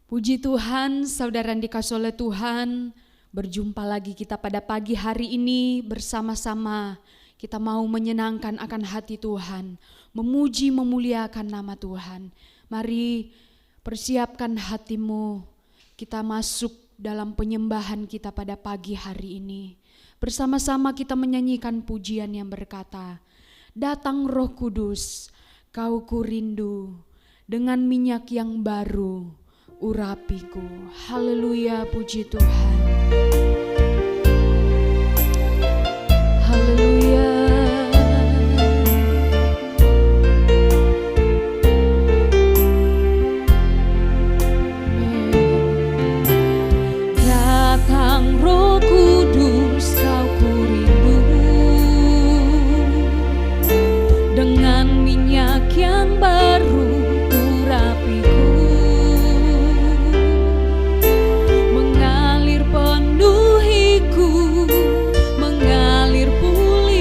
Puji Tuhan, saudara yang dikasihi oleh Tuhan, berjumpa lagi kita pada pagi hari ini bersama-sama. Kita mau menyenangkan akan hati Tuhan, memuji memuliakan nama Tuhan. Mari persiapkan hatimu, kita masuk dalam penyembahan kita pada pagi hari ini. Bersama-sama kita menyanyikan pujian yang berkata, "Datang Roh Kudus, Kau kurindu, dengan minyak yang baru urapiku." Haleluya, puji Tuhan. Haleluya. Datang Roh Kudus, Kau kurindu, dengan minyak yang baru urapiku. Mengalir penuhiku, mengalir pulih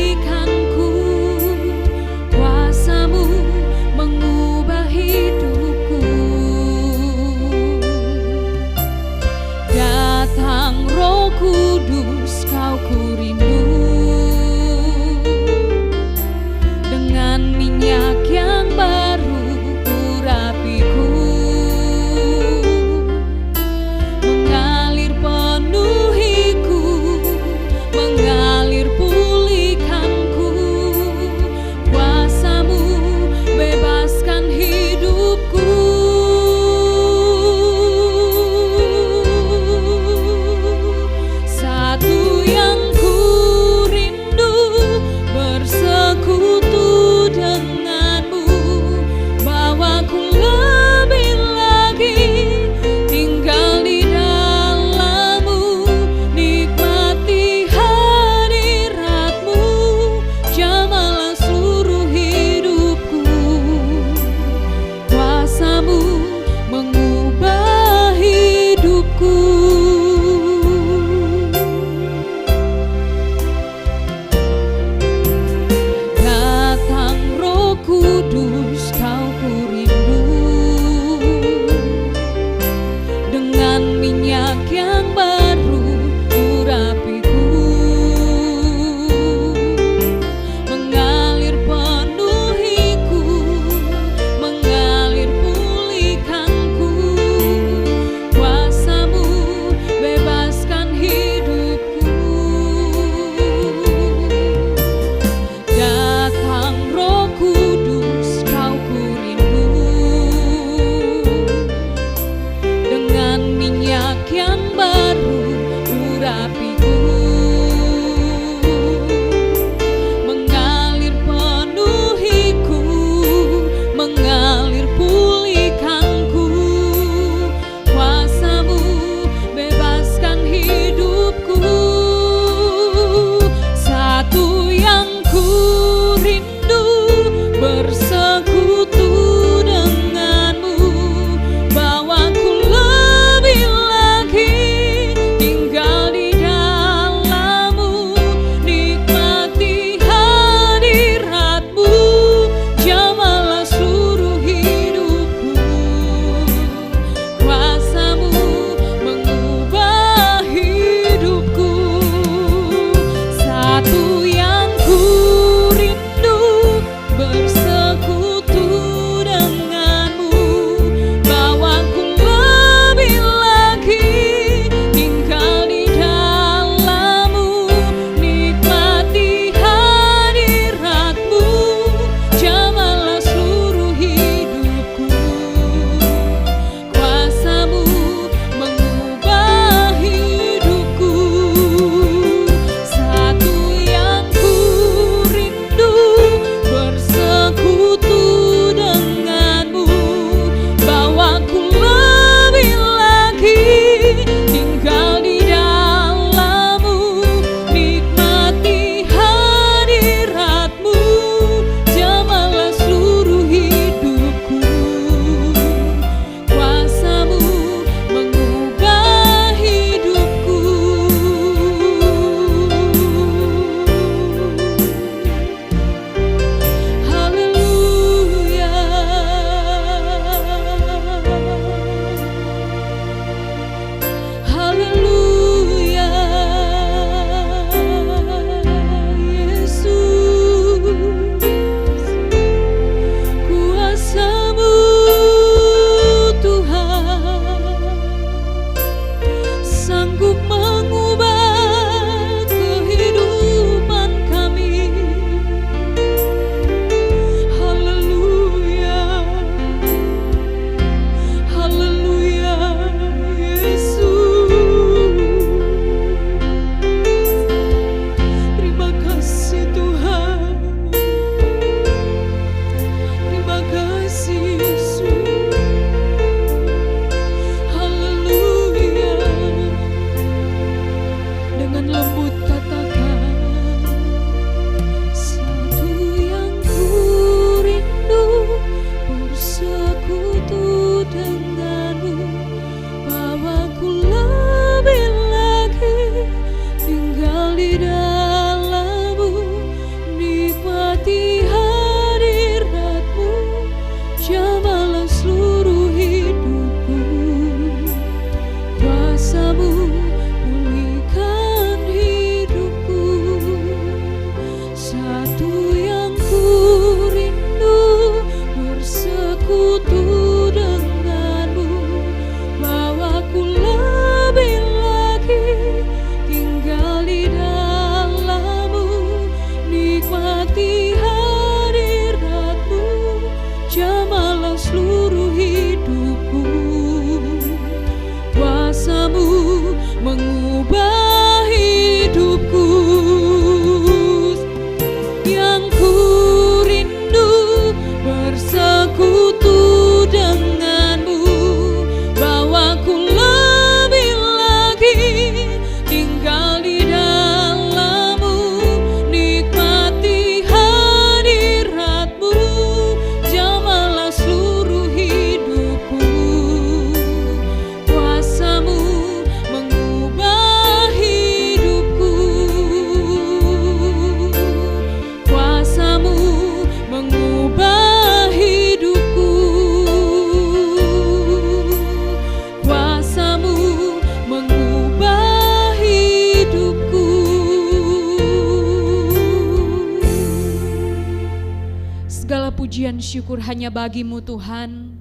syukur hanya bagi-Mu Tuhan.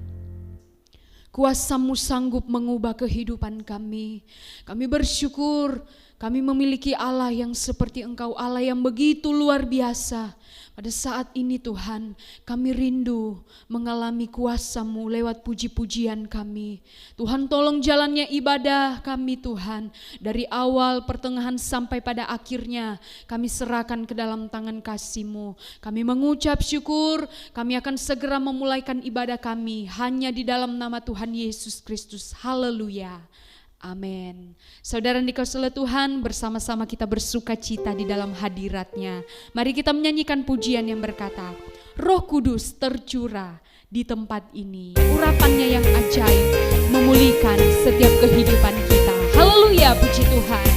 Kuasa-Mu sanggup mengubah kehidupan kami. Kami bersyukur kami memiliki Allah yang seperti Engkau, Allah yang begitu luar biasa. Pada saat ini Tuhan, kami rindu mengalami kuasa-Mu lewat puji-pujian kami. Tuhan, tolong jalannya ibadah kami Tuhan. Dari awal, pertengahan sampai pada akhirnya kami serahkan ke dalam tangan kasih-Mu. Kami mengucap syukur, kami akan segera memulaikan ibadah kami hanya di dalam nama Tuhan Yesus Kristus. Haleluya. Amin. Saudara dikasihi Tuhan, bersama-sama kita bersuka cita di dalam hadirat-Nya. Mari kita menyanyikan pujian yang berkata, Roh Kudus tercurah di tempat ini. Urapannya yang ajaib memulihkan setiap kehidupan kita. Haleluya, puji Tuhan.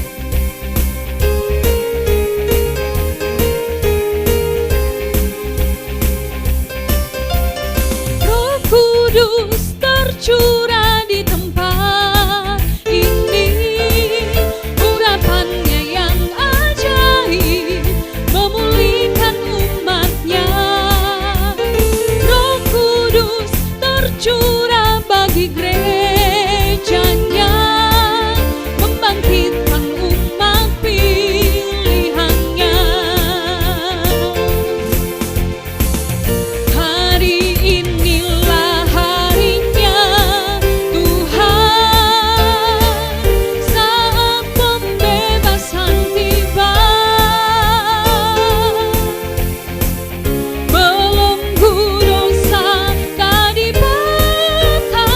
Roh Kudus tercurah di tempat curah bagi gerejanya, membangkitkan umat pilihannya. Hari inilah harinya Tuhan, saat pembebasan tiba. Belenggu dosa tak dibakar,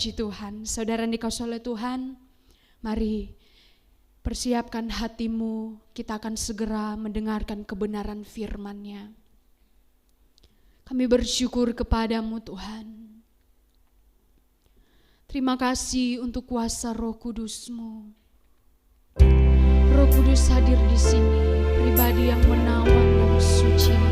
Puji Tuhan. Saudara yang dikasihi oleh Tuhan, mari persiapkan hatimu, kita akan segera mendengarkan kebenaran firman-Nya. Kami bersyukur kepadamu Tuhan. Terima kasih untuk kuasa Roh Kudus-Mu. Roh Kudus hadir di sini, pribadi yang menawan dan suci.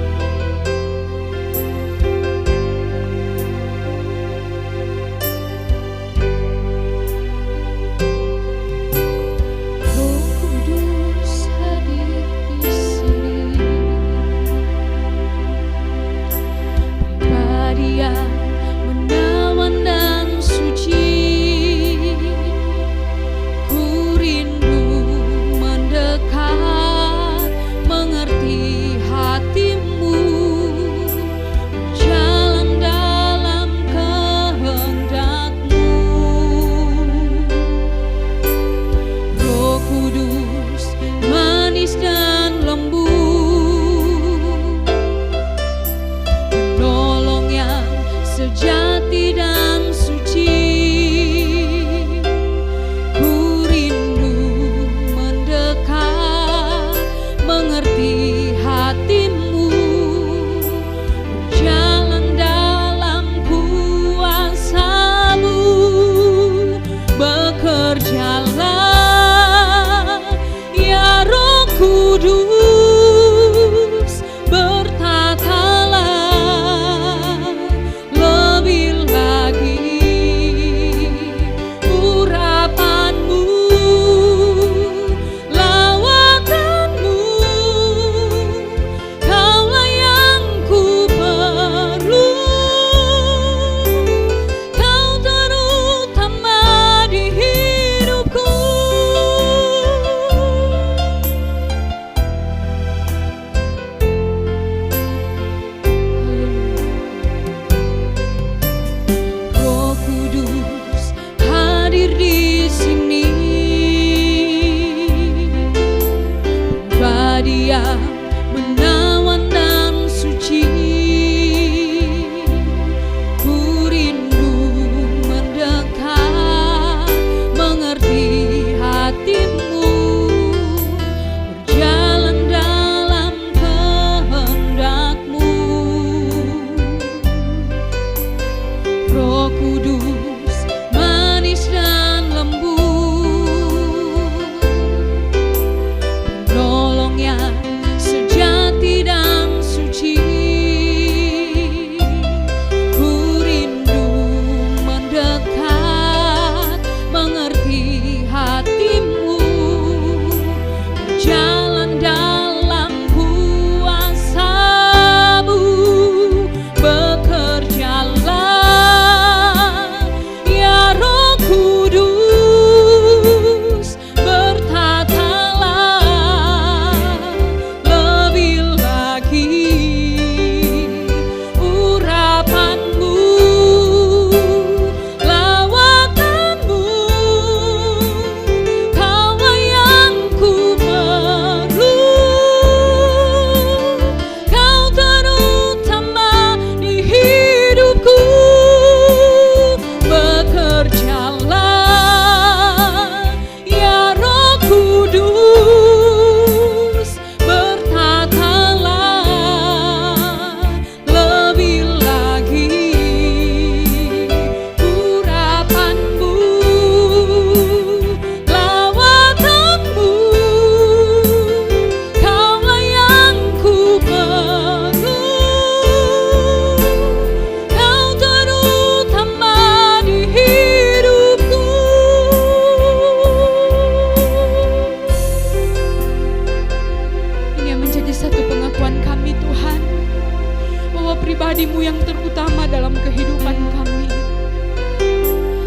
pribadi-Mu yang terutama dalam kehidupan kami.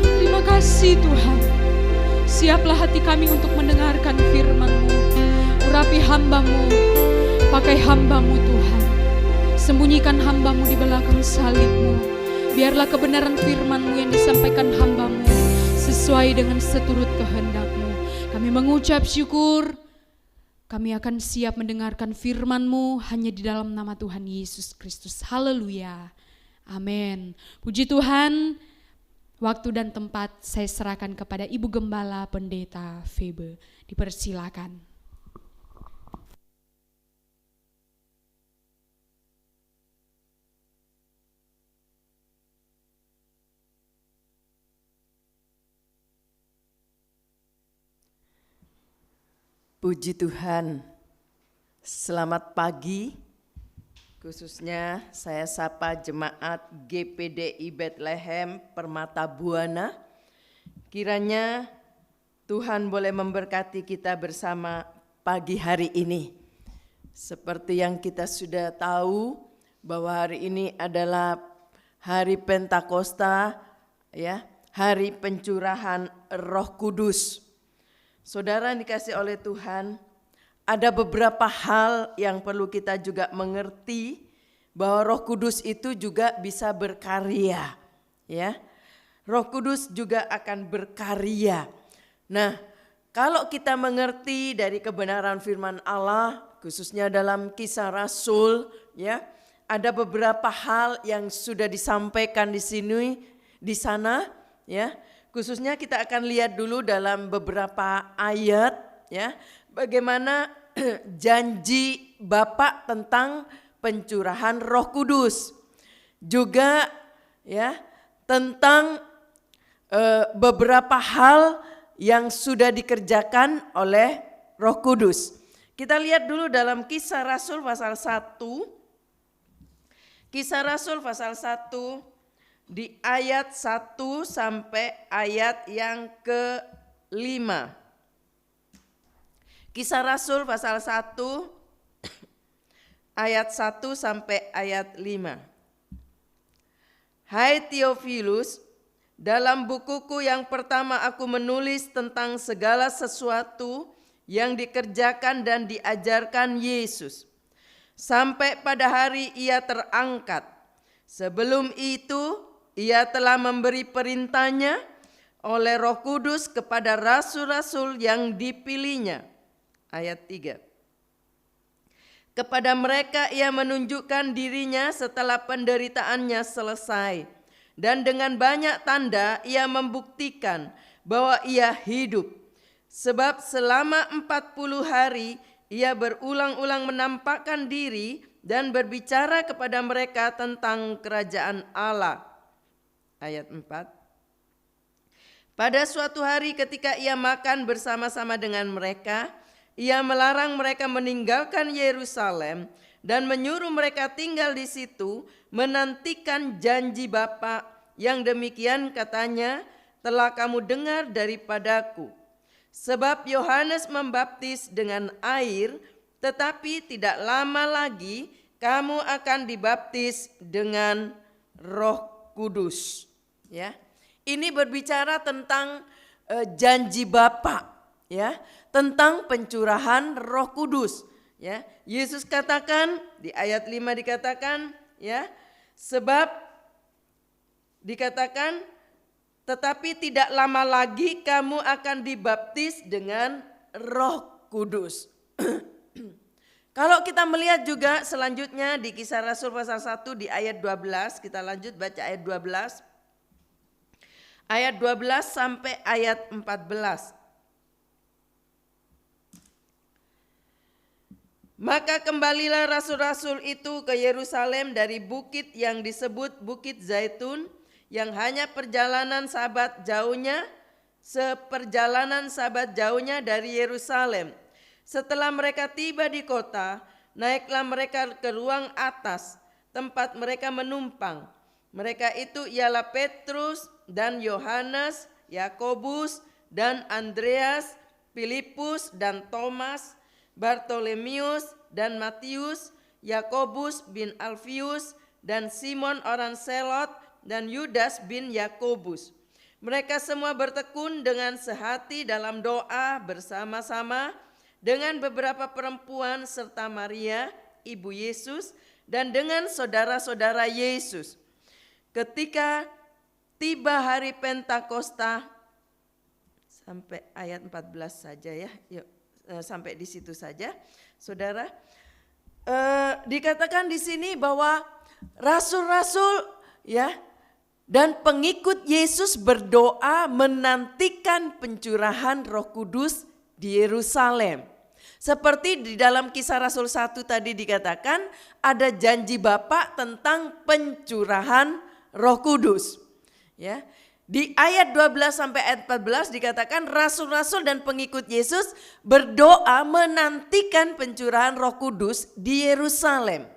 Terima kasih Tuhan. Siaplah hati kami untuk mendengarkan firman-Mu. Urapi hamba-Mu, pakai hamba-Mu Tuhan. Sembunyikan hamba-Mu di belakang salib-Mu. Biarlah kebenaran firman-Mu yang disampaikan hamba-Mu sesuai dengan seturut kehendak-Mu. Kami mengucap syukur. Kami akan siap mendengarkan firman-Mu hanya di dalam nama Tuhan Yesus Kristus. Haleluya. Amin. Puji Tuhan. Waktu dan tempat saya serahkan kepada Ibu Gembala Pendeta Febe. Dipersilakan. Puji Tuhan, selamat pagi, khususnya saya sapa jemaat GPDI Bethlehem Permata Buana. Kiranya Tuhan boleh memberkati kita bersama pagi hari ini. Seperti yang kita sudah tahu bahwa hari ini adalah hari Pentakosta, ya, hari pencurahan Roh Kudus. Saudara yang dikasih oleh Tuhan, ada beberapa hal yang perlu kita juga mengerti bahwa Roh Kudus itu juga bisa berkarya, ya. Roh Kudus juga akan berkarya. Nah, kalau kita mengerti dari kebenaran firman Allah, khususnya dalam Kisah Rasul, ya, ada beberapa hal yang sudah disampaikan di sana, ya. Khususnya kita akan lihat dulu dalam beberapa ayat, ya, bagaimana janji Bapa tentang pencurahan Roh Kudus. Juga, ya, tentang beberapa hal yang sudah dikerjakan oleh Roh Kudus. Kita lihat dulu dalam Kisah Rasul pasal 1. Kisah Rasul pasal 1 di ayat 1 sampai ayat yang ke-5. Kisah Rasul pasal 1 ayat 1 sampai ayat 5. Hai Theophilus, dalam bukuku yang pertama aku menulis tentang segala sesuatu yang dikerjakan dan diajarkan Yesus, sampai pada hari ia terangkat. Sebelum itu, ia telah memberi perintahnya oleh Roh Kudus kepada rasul-rasul yang dipilihnya. Ayat 3. Kepada mereka ia menunjukkan dirinya setelah penderitaannya selesai. Dan dengan banyak tanda ia membuktikan bahwa ia hidup. Sebab selama 40 hari ia berulang-ulang menampakkan diri dan berbicara kepada mereka tentang kerajaan Allah. Ayat 4. Pada suatu hari ketika ia makan bersama-sama dengan mereka, ia melarang mereka meninggalkan Yerusalem dan menyuruh mereka tinggal di situ, menantikan janji Bapa yang demikian katanya telah kamu dengar daripadaku. Sebab Yohanes membaptis dengan air, tetapi tidak lama lagi kamu akan dibaptis dengan Roh Kudus. Ya, ini berbicara tentang janji Bapa, ya, tentang pencurahan Roh Kudus. Ya, Yesus katakan di ayat 5 dikatakan, ya, sebab dikatakan tetapi tidak lama lagi kamu akan dibaptis dengan Roh Kudus. Kalau kita melihat juga selanjutnya di Kisah Rasul pasal 1 di ayat 12, kita lanjut baca ayat 12. Ayat 12 sampai ayat 14. Maka kembalilah rasul-rasul itu ke Yerusalem dari bukit yang disebut Bukit Zaitun, yang hanya seperjalanan sabat jauhnya dari Yerusalem. Setelah mereka tiba di kota, naiklah mereka ke ruang atas, tempat mereka menumpang. Mereka itu ialah Petrus dan Yohanes, Yakobus dan Andreas, Filipus dan Thomas, Bartolomeus dan Matius, Yakobus bin Alfius dan Simon orang Selot dan Yudas bin Yakobus. Mereka semua bertekun dengan sehati dalam doa bersama-sama dengan beberapa perempuan serta Maria, ibu Yesus, dan dengan saudara-saudara Yesus. Ketika tiba hari Pentakosta, sampai ayat 14 saja ya, yuk sampai di situ saja, saudara. Dikatakan di sini bahwa rasul-rasul, ya, Dan pengikut Yesus berdoa menantikan pencurahan Roh Kudus di Yerusalem. Seperti di dalam Kisah Rasul 1 tadi dikatakan, ada janji Bapa tentang pencurahan Roh Kudus. Ya. Di ayat 12 sampai ayat 14 dikatakan rasul-rasul dan pengikut Yesus berdoa menantikan pencurahan Roh Kudus di Yerusalem.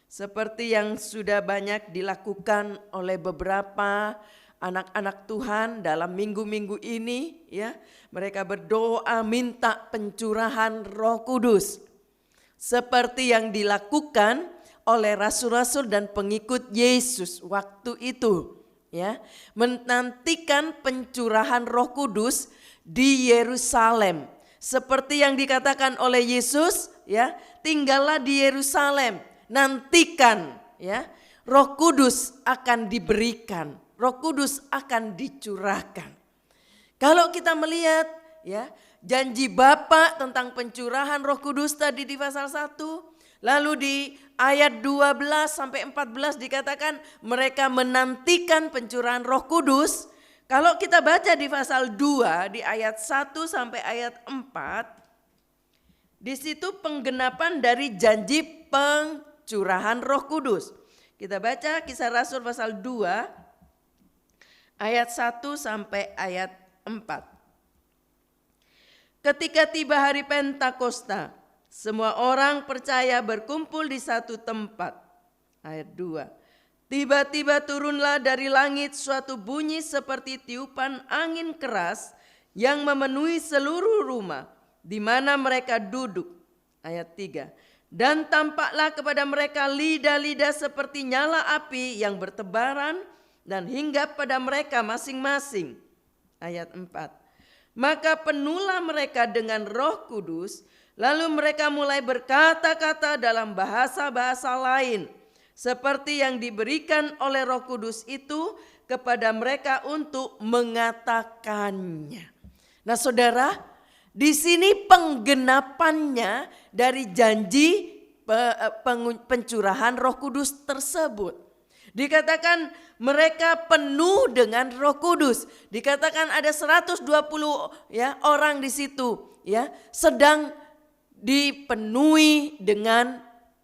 Seperti yang sudah banyak dilakukan oleh beberapa anak-anak Tuhan dalam minggu-minggu ini, ya, mereka berdoa minta pencurahan Roh Kudus. Seperti yang dilakukan oleh rasul-rasul dan pengikut Yesus waktu itu, ya, menantikan pencurahan Roh Kudus di Yerusalem. Seperti yang dikatakan oleh Yesus, ya, tinggallah di Yerusalem. Nantikan, ya, Roh Kudus akan diberikan, Roh Kudus akan dicurahkan. Kalau kita melihat, ya, janji Bapa tentang pencurahan Roh Kudus tadi di pasal 1, lalu di ayat 12 sampai 14 dikatakan mereka menantikan pencurahan Roh Kudus. Kalau kita baca di pasal 2 di ayat 1 sampai ayat 4, di situ penggenapan dari janji pencurahan Roh Kudus. Kita baca Kisah Rasul pasal 2 ayat 1 sampai ayat 4. Ketika tiba hari Pentakosta, semua orang percaya berkumpul di satu tempat. Ayat 2. Tiba-tiba turunlah dari langit suatu bunyi seperti tiupan angin keras yang memenuhi seluruh rumah di mana mereka duduk. Ayat 3. Dan tampaklah kepada mereka lidah-lidah seperti nyala api yang bertebaran dan hinggap pada mereka masing-masing. Ayat 4. Maka penuhlah mereka dengan Roh Kudus, lalu mereka mulai berkata-kata dalam bahasa-bahasa lain, seperti yang diberikan oleh Roh Kudus itu kepada mereka untuk mengatakannya. Nah, saudara, di sini penggenapannya dari janji pencurahan Roh Kudus tersebut. Dikatakan mereka penuh dengan Roh Kudus. Dikatakan ada 120 ya orang di situ, ya, sedang dipenuhi dengan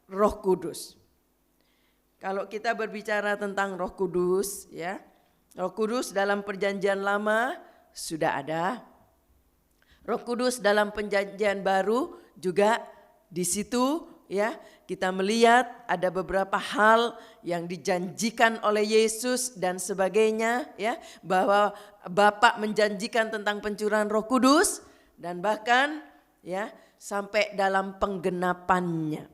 Roh Kudus. Kalau kita berbicara tentang Roh Kudus, ya, Roh Kudus dalam Perjanjian Lama sudah ada. Roh Kudus dalam Perjanjian Baru juga di situ, ya, kita melihat ada beberapa hal yang dijanjikan oleh Yesus dan sebagainya, ya, bahwa Bapa menjanjikan tentang pencurahan Roh Kudus dan bahkan, ya, sampai dalam penggenapannya.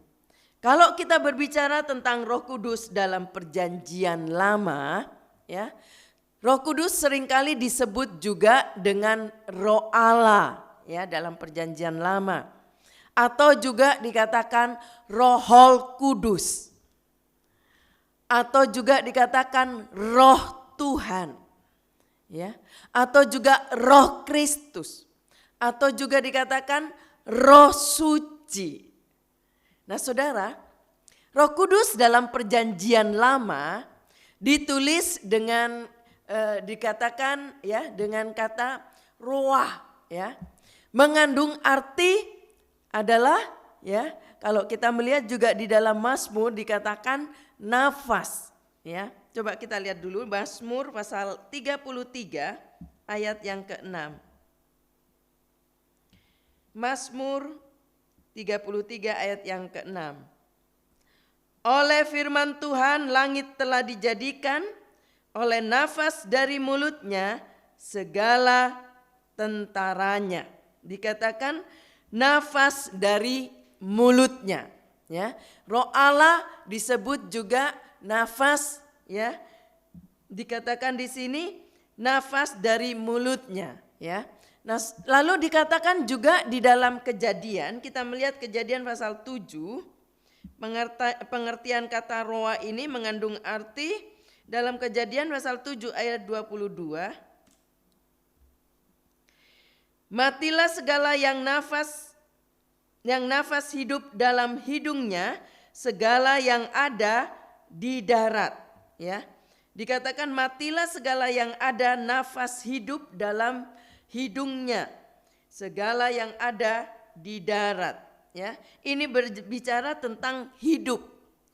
Kalau kita berbicara tentang Roh Kudus dalam Perjanjian Lama, ya, Roh Kudus seringkali disebut juga dengan Roh Allah, ya, dalam Perjanjian Lama, atau juga dikatakan Roh Kudus, atau juga dikatakan Roh Tuhan, ya, atau juga Roh Kristus, atau juga dikatakan Roh Suci. Nah, saudara, Roh Kudus dalam Perjanjian Lama ditulis dengan dikatakan, ya, dengan kata ruah, ya, mengandung arti adalah, ya, kalau kita melihat juga di dalam Mazmur dikatakan nafas, ya. Coba kita lihat dulu Mazmur pasal 33 ayat yang ke-6. Mazmur 33 ayat yang ke-6. Oleh firman Tuhan langit telah dijadikan, oleh nafas dari mulutnya segala tentaranya. Dikatakan nafas dari mulutnya, ya. Roh Allah disebut juga nafas, ya. Dikatakan di sini nafas dari mulutnya, ya. Nah, lalu dikatakan juga di dalam Kejadian, kita melihat Kejadian pasal 7, pengertian kata roa ini mengandung arti dalam Kejadian pasal 7 ayat 22. Matilah segala yang nafas hidup dalam hidungnya, segala yang ada di darat, ya. Dikatakan matilah segala yang ada nafas hidup dalam hidungnya, segala yang ada di darat. Ya, ini berbicara tentang hidup.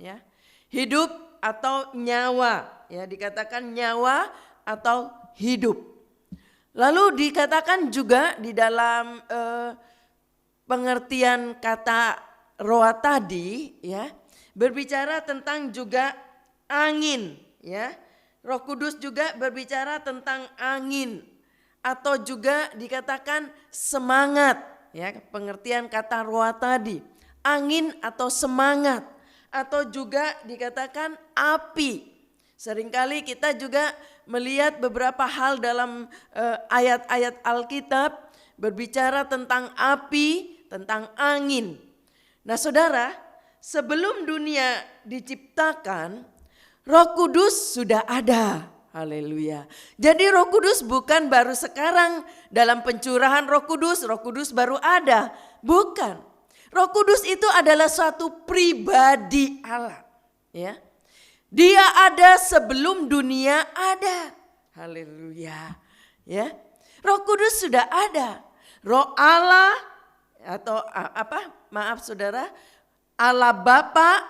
Ya, hidup atau nyawa. Ya, dikatakan nyawa atau hidup. Lalu dikatakan juga di dalam pengertian kata roa tadi, ya, berbicara tentang juga angin, ya. Roh Kudus juga berbicara tentang angin atau juga dikatakan semangat, ya. Pengertian kata roa tadi, angin atau semangat atau juga dikatakan api. Seringkali kita juga melihat beberapa hal dalam ayat-ayat Alkitab berbicara tentang api, tentang angin. Nah saudara, sebelum dunia diciptakan, Roh Kudus sudah ada. Haleluya. Jadi Roh Kudus bukan baru sekarang dalam pencurahan Roh Kudus baru ada. Bukan. Roh Kudus itu adalah suatu pribadi Allah. Ya. Dia ada sebelum dunia ada. Haleluya. Ya. Roh Kudus sudah ada. Roh Allah atau Maaf saudara, Allah Bapa,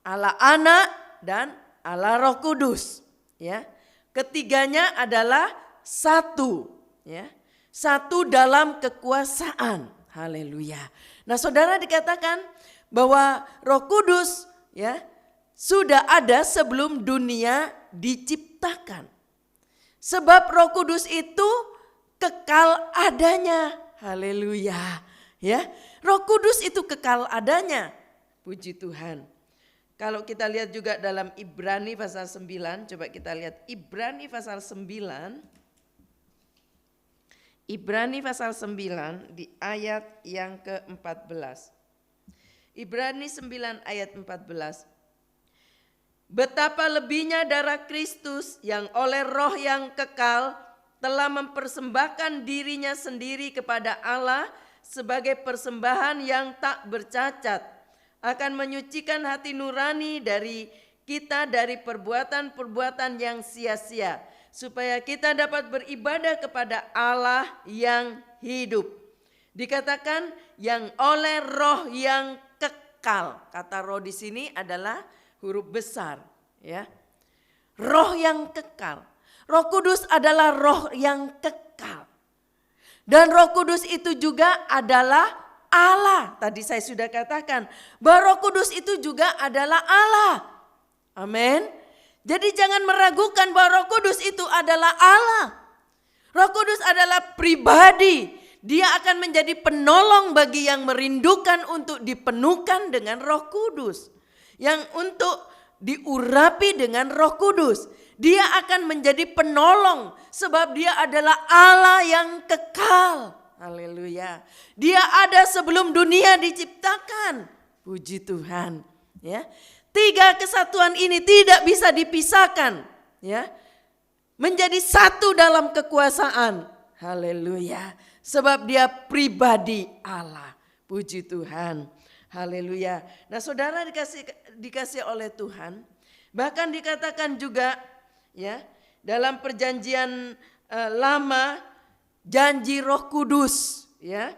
Allah Anak dan Allah Roh Kudus. Ya. Ketiganya adalah satu, ya. Satu dalam kekuasaan. Haleluya. Nah, saudara, dikatakan bahwa Roh Kudus, ya, sudah ada sebelum dunia diciptakan. Sebab Roh Kudus itu kekal adanya. Haleluya. Ya, Roh Kudus itu kekal adanya. Puji Tuhan. Kalau kita lihat juga dalam Ibrani pasal 9, coba kita lihat Ibrani pasal 9. Ibrani pasal 9 di ayat yang ke-14. Ibrani 9 ayat 14. Betapa lebihnya darah Kristus yang oleh Roh yang kekal telah mempersembahkan dirinya sendiri kepada Allah sebagai persembahan yang tak bercacat, akan menyucikan hati nurani dari kita dari perbuatan-perbuatan yang sia-sia, supaya kita dapat beribadah kepada Allah yang hidup. Dikatakan yang oleh Roh yang kekal. Kata roh di sini adalah huruf besar, ya. Roh yang kekal. Roh Kudus adalah roh yang kekal. Dan Roh Kudus itu juga adalah Allah. Tadi saya sudah katakan bahwa Roh Kudus itu juga adalah Allah. Amin. Jadi jangan meragukan bahwa Roh Kudus itu adalah Allah. Roh Kudus adalah pribadi. Dia akan menjadi penolong bagi yang merindukan untuk dipenuhkan dengan Roh Kudus. Yang untuk diurapi dengan Roh Kudus. Dia akan menjadi penolong sebab dia adalah Allah yang kekal. Haleluya. Dia ada sebelum dunia diciptakan. Puji Tuhan, ya. Tiga kesatuan ini tidak bisa dipisahkan, ya. Menjadi satu dalam kekuasaan. Haleluya. Sebab dia pribadi Allah. Puji Tuhan. Haleluya. Nah, saudara dikasih oleh Tuhan, bahkan dikatakan juga, ya, dalam perjanjian lama janji Roh Kudus, ya.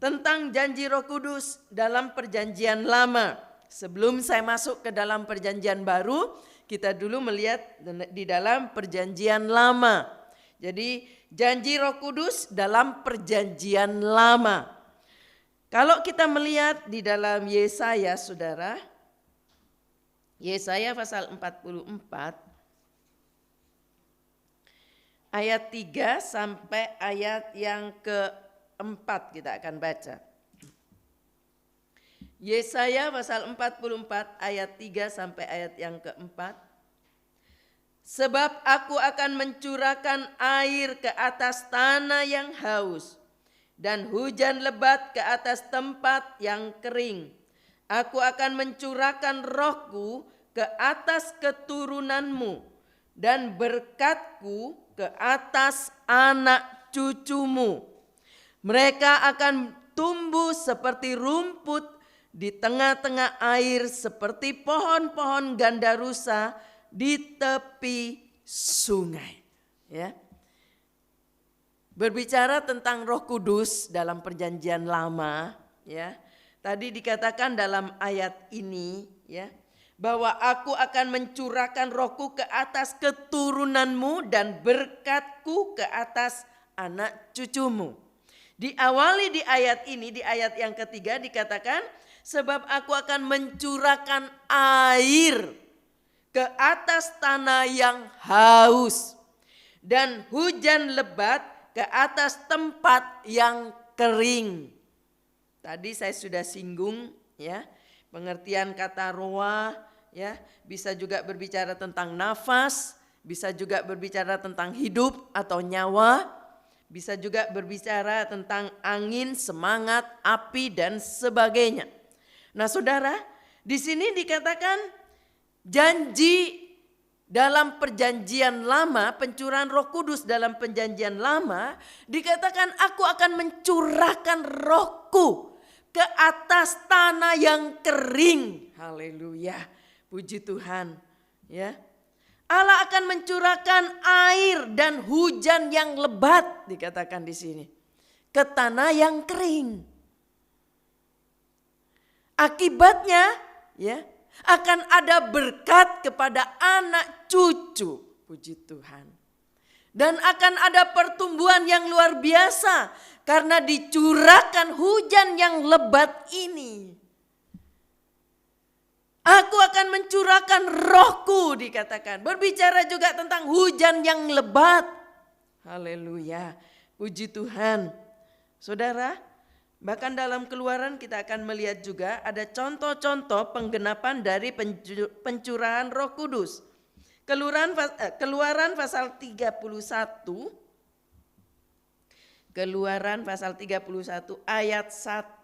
Tentang janji Roh Kudus dalam perjanjian lama. Sebelum saya masuk ke dalam perjanjian baru, kita dulu melihat di dalam perjanjian lama. Jadi janji Roh Kudus dalam perjanjian lama. Kalau kita melihat di dalam Yesaya, saudara, Yesaya pasal 44, ayat 3 sampai ayat yang ke-4 kita akan baca. Yesaya pasal 44 ayat 3 sampai ayat yang ke-4. Sebab aku akan mencurahkan air ke atas tanah yang haus, dan hujan lebat ke atas tempat yang kering. Aku akan mencurahkan rohku ke atas keturunanmu, dan berkatku ke atas anak cucumu. Mereka akan tumbuh seperti rumput di tengah-tengah air, seperti pohon-pohon gandarusa di tepi sungai. Ya. Berbicara tentang Roh Kudus dalam Perjanjian Lama, ya. Tadi dikatakan dalam ayat ini, ya, bahwa aku akan mencurahkan rohku ke atas keturunanmu dan berkatku ke atas anak cucumu. Diawali di ayat ini, di ayat yang ketiga dikatakan, sebab aku akan mencurahkan air ke atas tanah yang haus dan hujan lebat ke atas tempat yang kering. Tadi saya sudah singgung, ya, pengertian kata roa, ya, bisa juga berbicara tentang nafas, bisa juga berbicara tentang hidup atau nyawa, bisa juga berbicara tentang angin, semangat, api dan sebagainya. Nah, Saudara, di sini dikatakan janji dalam Perjanjian Lama, pencurahan Roh Kudus dalam Perjanjian Lama, dikatakan aku akan mencurahkan rohku ke atas tanah yang kering. Haleluya, puji Tuhan. Ya, Allah akan mencurahkan air dan hujan yang lebat, dikatakan di sini, ke tanah yang kering. Akibatnya, ya, akan ada berkat kepada anak cucu, puji Tuhan. Dan akan ada pertumbuhan yang luar biasa karena dicurahkan hujan yang lebat ini. Aku akan mencurahkan rohku, dikatakan. Berbicara juga tentang hujan yang lebat. Haleluya, puji Tuhan. Saudara, bahkan dalam Keluaran kita akan melihat juga ada contoh-contoh penggenapan dari pencurahan Roh Kudus. Keluaran pasal 31. Keluaran pasal 31 ayat 1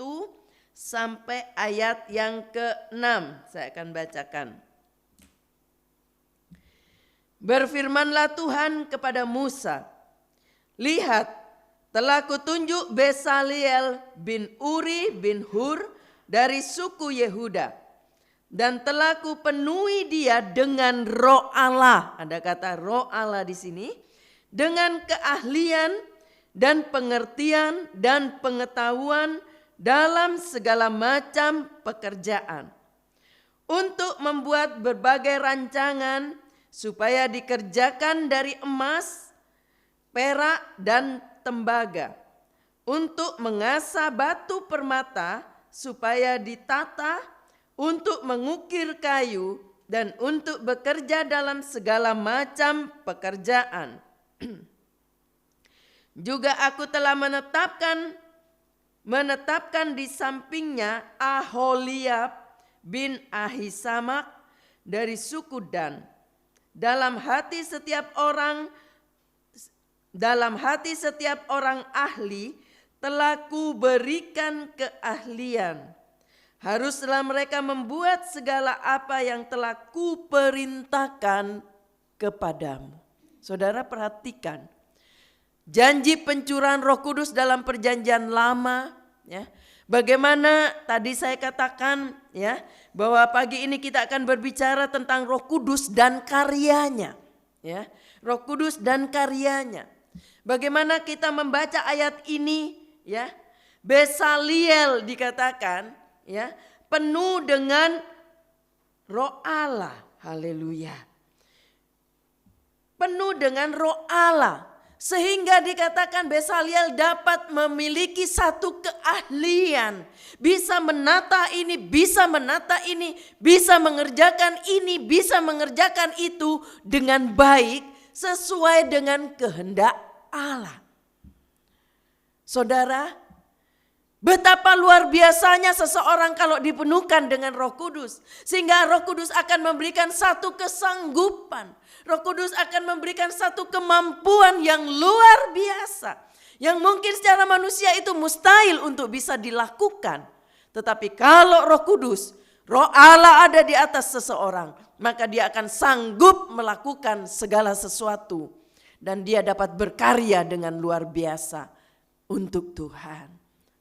sampai ayat yang ke-6. Saya akan bacakan. Berfirmanlah Tuhan kepada Musa, lihat, telah kutunjuk Bezaleel bin Uri bin Hur dari suku Yehuda. Dan telah kupenuhi dia dengan roh Allah. Ada kata roh Allah di sini. Dengan keahlian dan pengertian dan pengetahuan dalam segala macam pekerjaan. Untuk membuat berbagai rancangan supaya dikerjakan dari emas, perak dan tembaga, untuk mengasah batu permata supaya ditata, untuk mengukir kayu, dan untuk bekerja dalam segala macam pekerjaan. Juga aku telah menetapkan di sampingnya Aholiab bin Ahisamak dari suku Dan. Dalam hati setiap orang ahli telah kuberikan keahlian. Haruslah mereka membuat segala apa yang telah kuperintahkan kepadamu. Saudara, perhatikan janji pencurahan Roh Kudus dalam Perjanjian Lama, ya. Bagaimana tadi saya katakan, ya, bahwa pagi ini kita akan berbicara tentang Roh Kudus dan karyanya, ya. Roh Kudus dan karyanya. Bagaimana kita membaca ayat ini, ya? Bezaleel dikatakan, ya, penuh dengan roh Allah. Haleluya. Penuh dengan roh Allah. Sehingga dikatakan Bezaleel dapat memiliki satu keahlian. Bisa menata ini, bisa menata ini, bisa mengerjakan ini, bisa mengerjakan itu dengan baik sesuai dengan kehendak Allah. Saudara, betapa luar biasanya seseorang kalau dipenuhkan dengan Roh Kudus. Sehingga Roh Kudus akan memberikan satu kesanggupan. Roh Kudus akan memberikan satu kemampuan yang luar biasa. Yang mungkin secara manusia itu mustahil untuk bisa dilakukan. Tetapi kalau Roh Kudus, Roh Allah ada di atas seseorang, maka dia akan sanggup melakukan segala sesuatu. Dan dia dapat berkarya dengan luar biasa untuk Tuhan.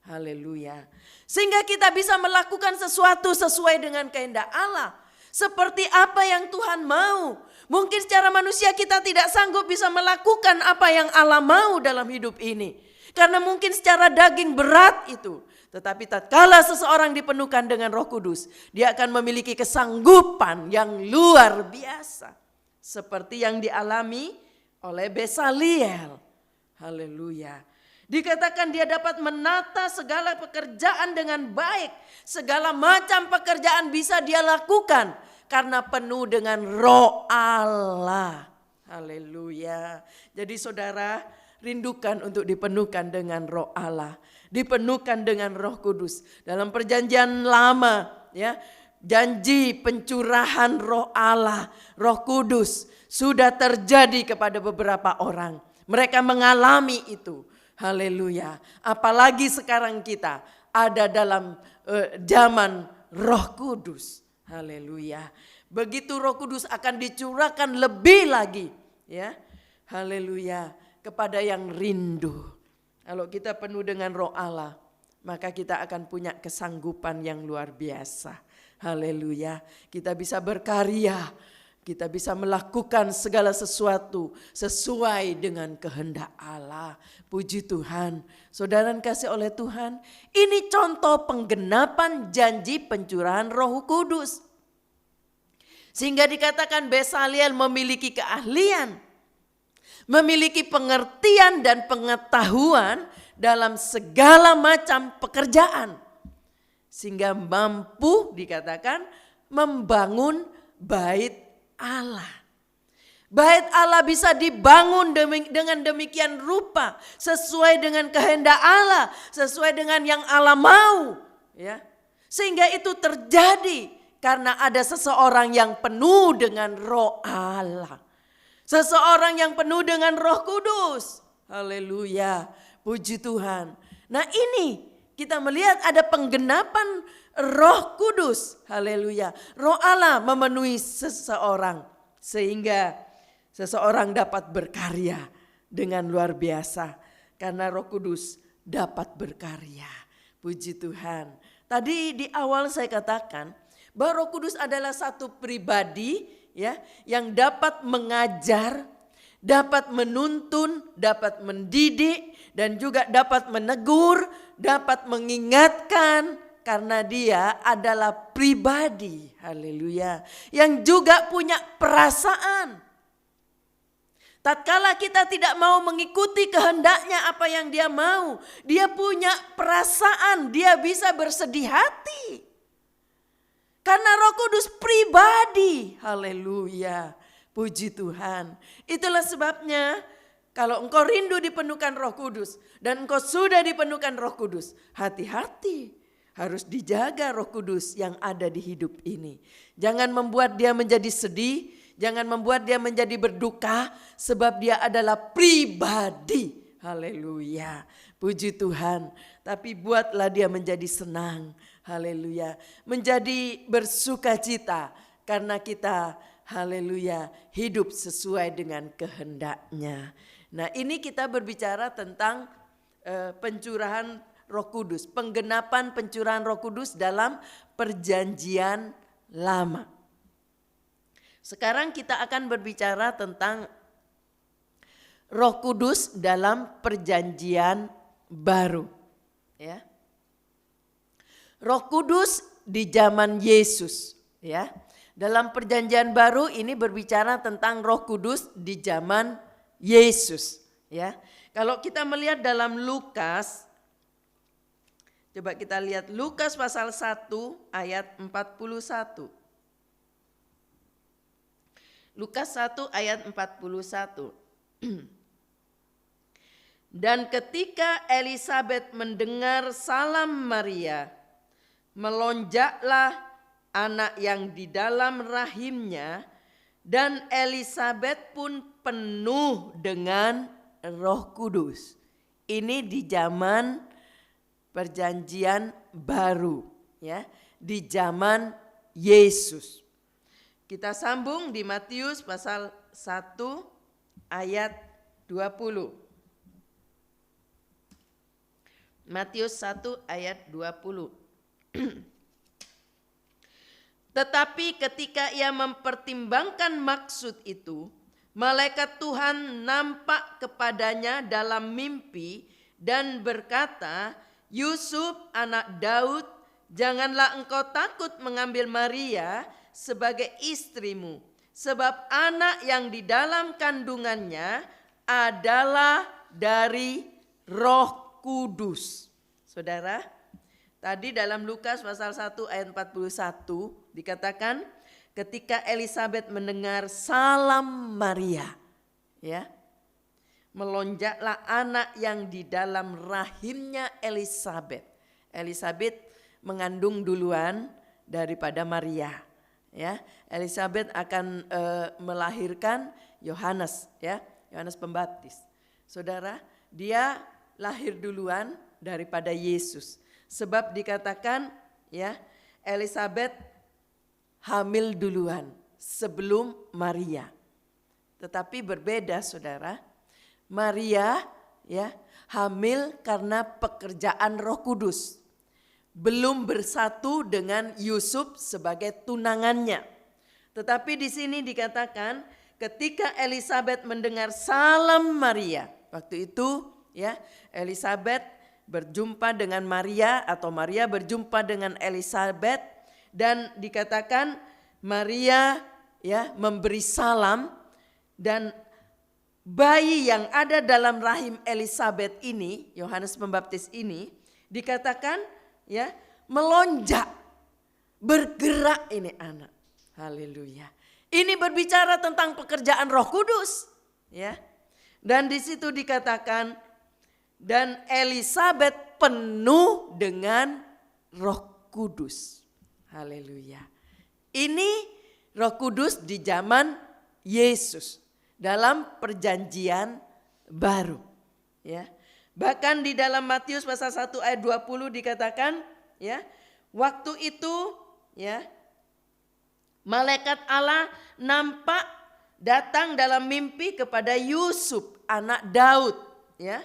Haleluya. Sehingga kita bisa melakukan sesuatu sesuai dengan kehendak Allah. Seperti apa yang Tuhan mau. Mungkin secara manusia kita tidak sanggup bisa melakukan apa yang Allah mau dalam hidup ini. Karena mungkin secara daging berat itu. Tetapi tatkala seseorang dipenuhkan dengan Roh Kudus, dia akan memiliki kesanggupan yang luar biasa. Seperti yang dialami oleh Bezaliel. Haleluya. Dikatakan dia dapat menata segala pekerjaan dengan baik. Segala macam pekerjaan bisa dia lakukan karena penuh dengan Roh Allah. Haleluya. Jadi saudara, rindukan untuk dipenuhkan dengan Roh Allah. Dipenuhkan dengan Roh Kudus. Dalam perjanjian lama, ya, janji pencurahan Roh Allah, Roh Kudus sudah terjadi kepada beberapa orang. Mereka mengalami itu. Haleluya. Apalagi sekarang kita ada dalam zaman Roh Kudus. Haleluya. Begitu Roh Kudus akan dicurahkan lebih lagi, ya. Haleluya, kepada yang rindu. Kalau kita penuh dengan Roh Allah, maka kita akan punya kesanggupan yang luar biasa. Haleluya. Kita bisa berkarya, kita bisa melakukan segala sesuatu sesuai dengan kehendak Allah. Puji Tuhan. Saudara kasih oleh Tuhan, ini contoh penggenapan janji pencurahan Roh Kudus. Sehingga dikatakan Bezaliel memiliki keahlian, memiliki pengertian dan pengetahuan dalam segala macam pekerjaan. Sehingga mampu dikatakan membangun bait Allah. Bait Allah bisa dibangun dengan demikian rupa, sesuai dengan kehendak Allah, sesuai dengan yang Allah mau, ya. Sehingga itu terjadi karena ada seseorang yang penuh dengan Roh Allah. Seseorang yang penuh dengan Roh Kudus. Haleluya, puji Tuhan. Nah, ini kita melihat ada penggenapan Roh Kudus. Haleluya. Roh Allah memenuhi seseorang sehingga seseorang dapat berkarya dengan luar biasa karena Roh Kudus dapat berkarya. Puji Tuhan. Tadi di awal saya katakan bahwa Roh Kudus adalah satu pribadi, ya, yang dapat mengajar, dapat menuntun, dapat mendidik, dan juga dapat menegur, dapat mengingatkan, karena dia adalah pribadi, haleluya, yang juga punya perasaan. Tatkala kita tidak mau mengikuti kehendaknya apa yang dia mau, dia punya perasaan, dia bisa bersedih hati. Karena Roh Kudus pribadi, haleluya, puji Tuhan. Itulah sebabnya kalau engkau rindu dipenuhkan Roh Kudus dan engkau sudah dipenuhkan Roh Kudus, hati-hati, harus dijaga Roh Kudus yang ada di hidup ini. Jangan membuat dia menjadi sedih, jangan membuat dia menjadi berduka, sebab dia adalah pribadi, haleluya, puji Tuhan. Tapi buatlah dia menjadi senang, haleluya, menjadi bersukacita karena kita, haleluya, hidup sesuai dengan kehendaknya. Nah, ini kita berbicara tentang pencurahan Roh Kudus, penggenapan pencurahan Roh Kudus dalam perjanjian lama. Sekarang kita akan berbicara tentang Roh Kudus dalam perjanjian baru, ya. Roh Kudus di zaman Yesus, ya. Dalam perjanjian baru ini berbicara tentang Roh Kudus di zaman Yesus, ya. Kalau kita melihat dalam Lukas, coba kita lihat Lukas pasal 1 ayat 41. Lukas 1 ayat 41. Dan ketika Elisabet mendengar salam Maria, melonjaklah anak yang di dalam rahimnya, dan Elisabet pun penuh dengan Roh Kudus. Ini di zaman perjanjian baru, ya, di zaman Yesus. Kita sambung di Matius pasal 1 ayat 20. Matius 1 ayat 20. Tetapi ketika ia mempertimbangkan maksud itu, malaikat Tuhan nampak kepadanya dalam mimpi dan berkata, Yusuf anak Daud, janganlah engkau takut mengambil Maria sebagai istrimu, sebab anak yang di dalam kandungannya adalah dari Roh Kudus. Saudara, tadi dalam Lukas pasal 1 ayat 41 dikatakan ketika Elisabet mendengar salam Maria, ya, melonjaklah anak yang di dalam rahimnya Elisabet. Elisabet mengandung duluan daripada Maria, ya. Elisabet akan melahirkan Yohanes, ya, Yohanes Pembaptis. Saudara, dia lahir duluan daripada Yesus. Sebab dikatakan, ya, Elisabet hamil duluan sebelum Maria. Tetapi berbeda, saudara. Maria, ya, hamil karena pekerjaan Roh Kudus. Belum bersatu dengan Yusuf sebagai tunangannya. Tetapi di sini dikatakan ketika Elisabet mendengar salam Maria, waktu itu, ya, Elisabet berjumpa dengan Maria atau Maria berjumpa dengan Elisabet. Dan dikatakan Maria, ya, memberi salam, dan bayi yang ada dalam rahim Elisabet ini, Yohanes Pembaptis ini, dikatakan, ya, melonjak, bergerak ini anak. Haleluya. Ini berbicara tentang pekerjaan Roh Kudus, ya. Dan di situ dikatakan dan Elisabet penuh dengan Roh Kudus. Haleluya. Ini Roh Kudus di zaman Yesus dalam perjanjian baru, ya. Bahkan di dalam Matius pasal 1 ayat 20 dikatakan, ya, waktu itu, ya, malaikat Allah nampak datang dalam mimpi kepada Yusuf anak Daud, ya.